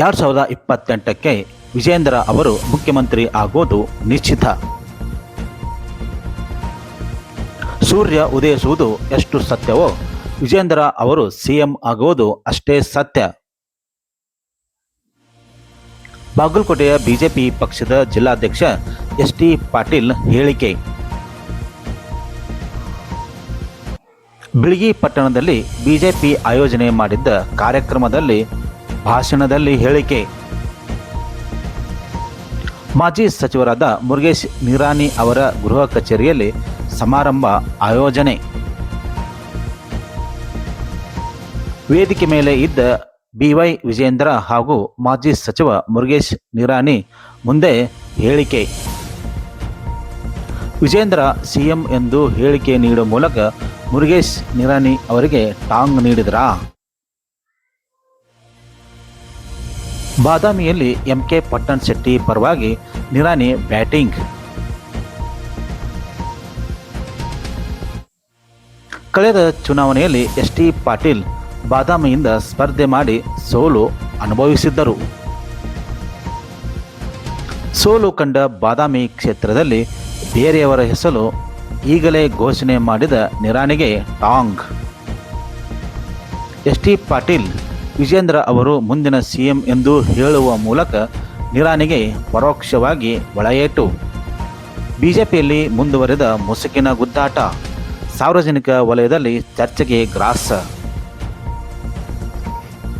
2028ಕ್ಕೆ ವಿಜೇಂದ್ರ ಅವರು ಮುಖ್ಯಮಂತ್ರಿ ಆಗೋದು ನಿಶ್ಚಿತ. ಸೂರ್ಯ ಉದಯಿಸುವುದು ಎಷ್ಟು ಸತ್ಯವೋ ವಿಜೇಂದ್ರ ಅವರು ಸಿಎಂ ಆಗುವುದು ಅಷ್ಟೇ ಸತ್ಯ. ಬಾಗಲಕೋಟೆಯ ಬಿಜೆಪಿ ಪಕ್ಷದ ಜಿಲ್ಲಾಧ್ಯಕ್ಷ ಎಸ್.ಟಿ. ಪಾಟೀಲ್ ಹೇಳಿಕೆ. ಬಿಳಗಿ ಪಟ್ಟಣದಲ್ಲಿ ಬಿಜೆಪಿ ಆಯೋಜನೆ ಮಾಡಿದ್ದ ಕಾರ್ಯಕ್ರಮದಲ್ಲಿ ಭಾಷಣದಲ್ಲಿ ಹೇಳಿಕೆ. ಮಾಜಿ ಸಚಿವರಾದ ಮುರುಗೇಶ್ ನಿರಾಣಿ ಅವರ ಗೃಹ ಕಚೇರಿಯಲ್ಲಿ ಸಮಾರಂಭ ಆಯೋಜನೆ. ವೇದಿಕೆ ಮೇಲೆ ಇದ್ದ ಬಿವೈ ವಿಜೇಂದ್ರ ಹಾಗೂ ಮಾಜಿ ಸಚಿವ ಮುರುಗೇಶ್ ನಿರಾಣಿ ಮುಂದೆ ಹೇಳಿಕೆ. ವಿಜೇಂದ್ರ ಸಿಎಂ ಎಂದು ಹೇಳಿಕೆ ನೀಡುವ ಮೂಲಕ ಮುರುಗೇಶ್ ನಿರಾಣಿ ಅವರಿಗೆ ಟಾಂಗ್ ನೀಡಿದ್ರಾ? ಬಾದಾಮಿಯಲ್ಲಿ ಎಂಕೆ ಪಟ್ಟಣಶೆಟ್ಟಿ ಪರವಾಗಿ ನಿರಾಣಿ ಬ್ಯಾಟಿಂಗ್. ಕಳೆದ ಚುನಾವಣೆಯಲ್ಲಿ ಎಸ್.ಟಿ. ಪಾಟೀಲ್ ಬಾದಾಮಿಯಿಂದ ಸ್ಪರ್ಧೆ ಮಾಡಿ ಸೋಲು ಅನುಭವಿಸಿದ್ದರು. ಸೋಲು ಕಂಡ ಬಾದಾಮಿ ಕ್ಷೇತ್ರದಲ್ಲಿ ಬೇರೆಯವರ ಹೆಸರು ಈಗಲೇ ಘೋಷಣೆ ಮಾಡಿದ ನಿರಾಣಿಗೆ ಟಾಂಗ್. ಎಸ್.ಟಿ. ಪಾಟೀಲ್ ವಿಜೇಂದ್ರ ಅವರು ಮುಂದಿನ ಸಿಎಂ ಎಂದು ಹೇಳುವ ಮೂಲಕ ನಿರಾಣಿಗೆ ಪರೋಕ್ಷವಾಗಿ ಒಳಯೇಟು. ಬಿಜೆಪಿಯಲ್ಲಿ ಮುಂದುವರೆದ ಮುಸುಕಿನ ಗುದ್ದಾಟ ಸಾರ್ವಜನಿಕ ವಲಯದಲ್ಲಿ ಚರ್ಚೆಗೆ ಗ್ರಾಸ.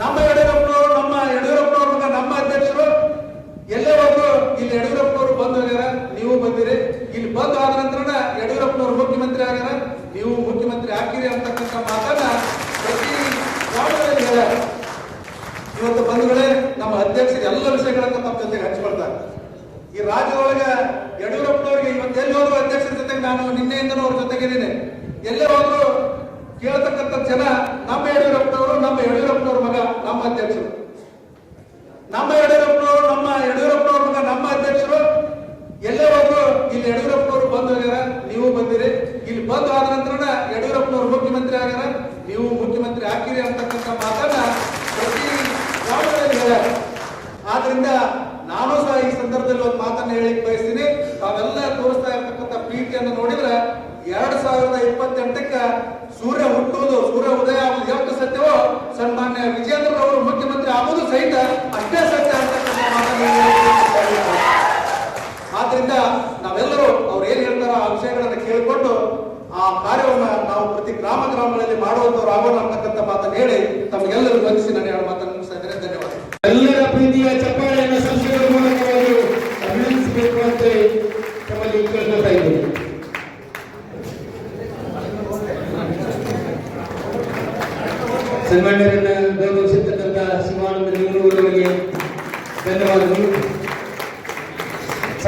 ನಮ್ಮ ಯಡಿಯೂರಪ್ಪನವರು ನಮ್ಮ ಅಧ್ಯಕ್ಷರು ಎಲ್ಲೇ ಹೋದ್ರು ಇಲ್ಲಿ ಯಡಿಯೂರಪ್ಪನವರು ಬಂದು ಹೋಗ್ಯಾರ, ನೀವು ಬಂದಿರಿ. ಇಲ್ಲಿ ಬಂದು ಆದ ನಂತರ ಯಡಿಯೂರಪ್ಪನವರು ಮುಖ್ಯಮಂತ್ರಿ ಆಗ್ಯಾರ, ನೀವು ಮುಖ್ಯಮಂತ್ರಿ ಹಾಕಿರಿ ಅಂತಕ್ಕಂಥ ಮಾತನ್ನ ಪ್ರತಿ ಗ್ರಾಮದಲ್ಲಿ ಹೇಳ್ಯಾರ. ಇವತ್ತು ಬಂಧುಗಳೇ, ನಮ್ಮ ಅಧ್ಯಕ್ಷರು ಎಲ್ಲ ವಿಷಯಗಳನ್ನ ತಮ್ಮ ಜೊತೆಗೆ ಹಂಚಿಕೊಳ್ತಾರೆ. ಈ ರಾಜ್ಯದೊಳಗೆ ಯಡಿಯೂರಪ್ಪನವರಿಗೆ ಇವತ್ತು ಎಲ್ಲಿ ಹೋದ್ರು ಅಧ್ಯಕ್ಷರ ಜೊತೆಗೆ ನಾನು ನಿನ್ನೆಯಿಂದನೂ ಅವ್ರ ಜೊತೆಗಿದ್ದೀನಿ. ಎಲ್ಲೇ ಹೋದ್ರು ಕೇಳತಕ್ಕಂಥ ಜನ ನಮ್ಮ ಯಡಿಯೂರಪ್ಪನವ್ರ ಮಗ ನಮ್ಮ ಅಧ್ಯಕ್ಷರು, ನಮ್ಮ ಯಡಿಯೂರಪ್ಪನವ್ರ ಮಗ ನಮ್ಮ ಅಧ್ಯಕ್ಷರು. ಎಲ್ಲೇ ಹೋದ್ರು ಇಲ್ಲಿ ಯಡಿಯೂರಪ್ಪನವರು ಬಂದು ಹೋಗ್ಯಾರ, ನೀವು ಬಂದಿರಿ. ಇಲ್ಲಿ ಬಂದು ಆದ ನಂತರ ಯಡಿಯೂರಪ್ಪನವರು ಮುಖ್ಯಮಂತ್ರಿ ಆಗ್ಯಾರ, ನೀವು ಮುಖ್ಯಮಂತ್ರಿ ಹಾಕಿರಿ ಅಂತಕ್ಕಂಥ ಮಾತನ್ನ ಪ್ರತಿ ಗ್ರಾಮದಲ್ಲಿ ಹೇಳ್ಯಾರ. ಆದ್ರಿಂದ ನಾನು ಸಹ ಈ ಸಂದರ್ಭದಲ್ಲಿ ಒಂದು ಮಾತನ್ನ ಹೇಳಿಕ್ ಬಯಸ್ತೀನಿ. ತಾವೆಲ್ಲ ತೋರಿಸ್ತಾ ಇರ್ತಕ್ಕಂಥ ಪ್ರೀತಿಯನ್ನು ನೋಡಿದ್ರೆ 2028ಕ್ಕೆ ಸೂರ್ಯ ಹುಟ್ಟುವುದು, ಸೂರ್ಯ ಉದಯ ಆಗುವುದು ಎಷ್ಟು ಸತ್ಯವೋ ಸನ್ಮಾನ್ಯ ವಿಜೇಂದ್ರ ಅವರು ಮುಖ್ಯಮಂತ್ರಿ ಆಗುವುದು ಸಹಿತ ಅಷ್ಟೇ ಸತ್ಯ ಅಂತಕ್ಕಂಥ ಮಾತನ್ನು. ಆದ್ರಿಂದ ನಾವೆಲ್ಲರೂ ಅವ್ರು ಏನ್ ಹೇಳ್ತಾರೋ ಆ ವಿಷಯಗಳನ್ನ ಕೇಳಿಕೊಂಡು ಆ ಕಾರ್ಯವನ್ನು ನಾವು ಪ್ರತಿ ಗ್ರಾಮಗಳಲ್ಲಿ ಮಾಡುವಂತವ್ರು ಆಗೋಣ ಅಂತಕ್ಕಂಥ ಮಾತನ್ನು ಹೇಳಿ ತಮಗೆಲ್ಲರಿಗೂ ವಂದಿಸಿ ನಾನು ಹೇಳೋ ಮಾತನ್ನು ಮುಗಿಸ್ತಾ ಇದ್ದೇನೆ. ಧನ್ಯವಾದ. ಎಲ್ಲರ ಪ್ರೀತಿಯ ಚಪ್ಪಾಳೆಯನ್ನು ಸಂಸ್ಥೆಗಳ ಮೂಲಕವಾಗಿ ಅಭಿನಂದಿಸಬೇಕು ಅಂತ ತಮ್ಮಲ್ಲಿ ಕೇಳ್ಕೊಳ್ತಾ ಇದ್ದೀನಿ. ಸನ್ಮಾನ್ಯರನ್ನ ಗೌರವಿಸಿರ್ತಕ್ಕಂಥ ಶಿವಾನಂದ ನಿಂಗನೂರವರಿಗೆ ಧನ್ಯವಾದಗಳು.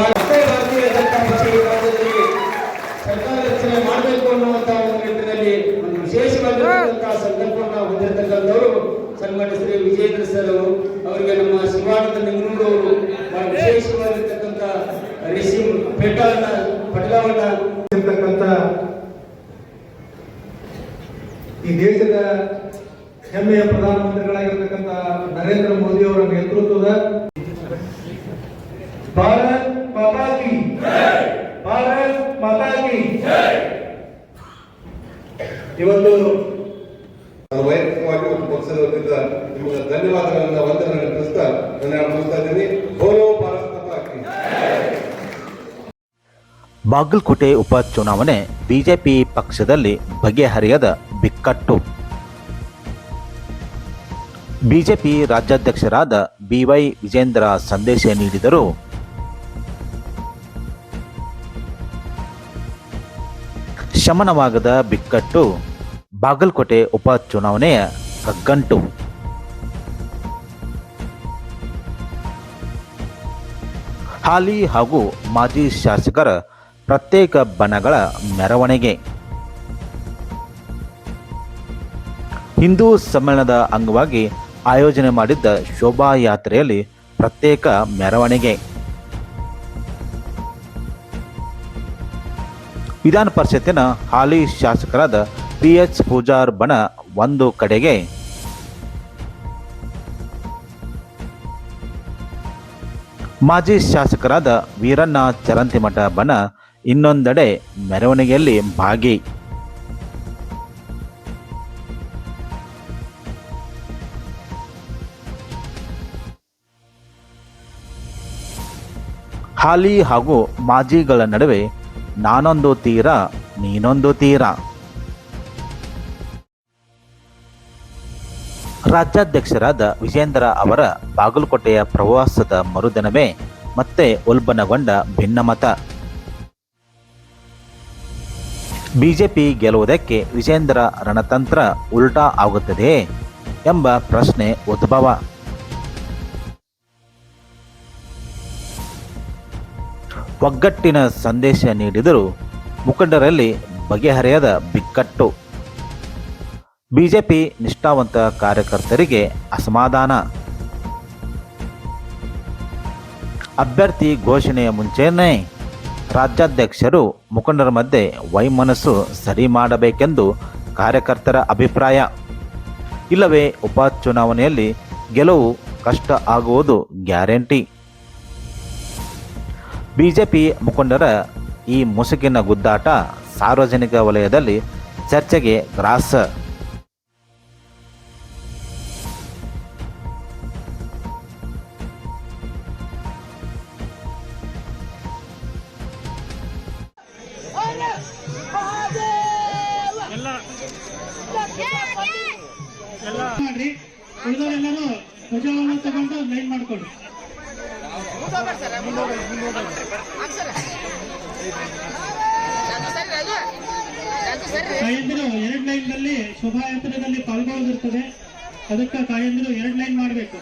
ಭಾರತೀಯ ಜನತಾ ಪಕ್ಷ ರಾಜ್ಯದಲ್ಲಿ ಸರ್ಕಾರ ರಚನೆ ಮಾಡಬೇಕು ಅನ್ನುವಂತಹ ಒಂದು ನಿಟ್ಟಿನಲ್ಲಿ ಒಂದು ವಿಶೇಷವಾಗಿರುವಂತಹ ಸಂಕಲ್ಪವನ್ನು ಹೊಂದಿರತಕ್ಕಂಥವರು ಸನ್ಮಾನ್ಯ ಶ್ರೀ ವಿಜೇಂದ್ರ ಸರ್ ಅವರು. ಅವರಿಗೆ ನಮ್ಮ ಶಿವಾನಂದ ನಿಂಗನೂರವರು ಬಹಳ ವಿಶೇಷವಾಗಿರ್ತಕ್ಕಂಥ ರಿಸೀವ್ ಪಟಲವನ್ನ ಈ ದೇಶದ ಹೆಮ್ಮೆಯ ಪ್ರಧಾನಮಂತ್ರಿಗಳಾಗಿರ್ತಕ್ಕಂಥ ನರೇಂದ್ರ ಮೋದಿ ಅವರ ನೇತೃತ್ವದ ಭಾರತ್ ಮಾತಾ ಕಿ ಭಾರತ್ ಮಾತಾ ಕಿ ಇವತ್ತು ವೈಯಕ್ತಿಕವಾಗಿ ಒಂದು ಪಕ್ಷದ ವತಿಯಿಂದ ನಿಮಗೆ ಧನ್ಯವಾದಗಳನ್ನ ವಂದನೆಗಳನ್ನು ತಿಳಿಸ್ತಾ ನಾನು ಮುಗಿಸ್ತಾ ಇದ್ದೀನಿ. ಬೋಲೋ ಭಾರತ್ ಮಾತಾ ಕಿ. ಬಾಗಲಕೋಟೆ ಉಪಚುನಾವಣೆ ಬಿಜೆಪಿ ಪಕ್ಷದಲ್ಲಿ ಬಗೆಹರಿಯದ ಬಿಕ್ಕಟ್ಟು. ಬಿಜೆಪಿ ರಾಜ್ಯಾಧ್ಯಕ್ಷರಾದ ಬಿವೈ ವಿಜೇಂದ್ರ ಸಂದೇಶ ನೀಡಿದರು. ಶಮನವಾಗದ ಬಿಕ್ಕಟ್ಟು ಬಾಗಲಕೋಟೆ ಉಪಚುನಾವಣೆಯ ಕಗ್ಗಂಟು. ಹಾಲಿ ಹಾಗೂ ಮಾಜಿ ಶಾಸಕರ ಪ್ರತ್ಯೇಕ ಬಣಗಳ ಮೆರವಣಿಗೆ. ಹಿಂದೂ ಸಮ್ಮೇಳನದ ಅಂಗವಾಗಿ ಆಯೋಜನೆ ಮಾಡಿದ್ದ ಶೋಭಾಯಾತ್ರೆಯಲ್ಲಿ ಪ್ರತ್ಯೇಕ ಮೆರವಣಿಗೆ. ವಿಧಾನ ಪರಿಷತ್ತಿನ ಹಾಲಿ ಶಾಸಕರಾದ ಪಿ.ಎಚ್. ಪೂಜಾರ್ ಬಣ ಒಂದು ಕಡೆಗೆ, ಮಾಜಿ ಶಾಸಕರಾದ ವೀರಣ್ಣ ಚರಂತಿಮಠ ಬಣ ಇನ್ನೊಂದೆಡೆ ಮೆರವಣಿಗೆಯಲ್ಲಿ ಭಾಗಿ. ಹಾಲಿ ಹಾಗೂ ಮಾಜಿಗಳ ನಡುವೆ ನಾನೊಂದು ತೀರ ನೀನೊಂದು ತೀರ. ರಾಜ್ಯಾಧ್ಯಕ್ಷರಾದ ವಿಜೇಂದ್ರ ಅವರ ಬಾಗಲಕೋಟೆಯ ಪ್ರವಾಸದ ಮರುದಿನವೇ ಮತ್ತೆ ಉಲ್ಬಣಗೊಂಡ ಭಿನ್ನಮತ. ಬಿಜೆಪಿ ಗೆಲ್ಲುವುದಕ್ಕೆ ವಿಜೇಂದ್ರ ರಣತಂತ್ರ ಉಲ್ಟಾ ಆಗುತ್ತದೆಯೇ ಎಂಬ ಪ್ರಶ್ನೆ ಉದ್ಭವ. ಒಗ್ಗಟ್ಟಿನ ಸಂದೇಶ ನೀಡಿದರೂ ಮುಖಂಡರಲ್ಲಿ ಬಗೆಹರಿಯದ ಬಿಕ್ಕಟ್ಟು. ಬಿಜೆಪಿ ನಿಷ್ಠಾವಂತ ಕಾರ್ಯಕರ್ತರಿಗೆ ಅಸಮಾಧಾನ. ಅಭ್ಯರ್ಥಿ ಘೋಷಣೆಯ ಮುಂಚೆಯೇ ರಾಜ್ಯಾಧ್ಯಕ್ಷರು ಮುಖಂಡರ ಮಧ್ಯೆ ವೈಮನಸ್ಸು ಸರಿ ಮಾಡಬೇಕೆಂದು ಕಾರ್ಯಕರ್ತರ ಅಭಿಪ್ರಾಯ. ಇಲ್ಲವೇ ಉಪಚುನಾವಣೆಯಲ್ಲಿ ಗೆಲುವು ಕಷ್ಟ ಆಗುವುದು ಗ್ಯಾರಂಟಿ. ಬಿಜೆಪಿ ಮುಖಂಡರ ಈ ಮುಸುಕಿನ ಗುದ್ದಾಟ ಸಾರ್ವಜನಿಕ ವಲಯದಲ್ಲಿ ಚರ್ಚೆಗೆ ಗ್ರಾಸ. ಮಾಡ್ರಿ, ಉಳಿದವರೆಲ್ಲರೂ ಧ್ವಜವನ್ನು ತಗೊಂಡು ಲೈನ್ ಮಾಡ್ಕೊಡ್ರಿ. ತಾಯಂದಿರು 2 ಲೈನ್ ನಲ್ಲಿ ಶೋಭಾಯಾತ್ರೆಯಲ್ಲಿ ಪಾಲ್ಗೊಳ್ಳೋದಿರ್ತದೆ. ಅದಕ್ಕೆ ತಾಯಂದಿರು 2 ಲೈನ್ ಮಾಡಬೇಕು.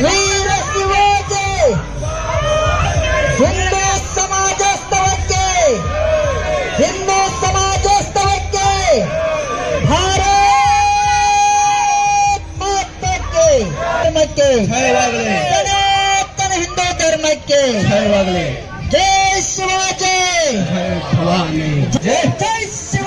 ವೀರ ಶಿವಾಜಿ ಹಿಂದೂ ಸಮಾಜೋತ್ಸವಕ್ಕೆ ಭಾರತ್ ಮಾತಕ್ಕೆ ಸನಾತನ ಹಿಂದೂ ಧರ್ಮಕ್ಕೆ ಜೈ ಶಿವಾಜಿ, ಜೈ ಶಿವಾಜಿ.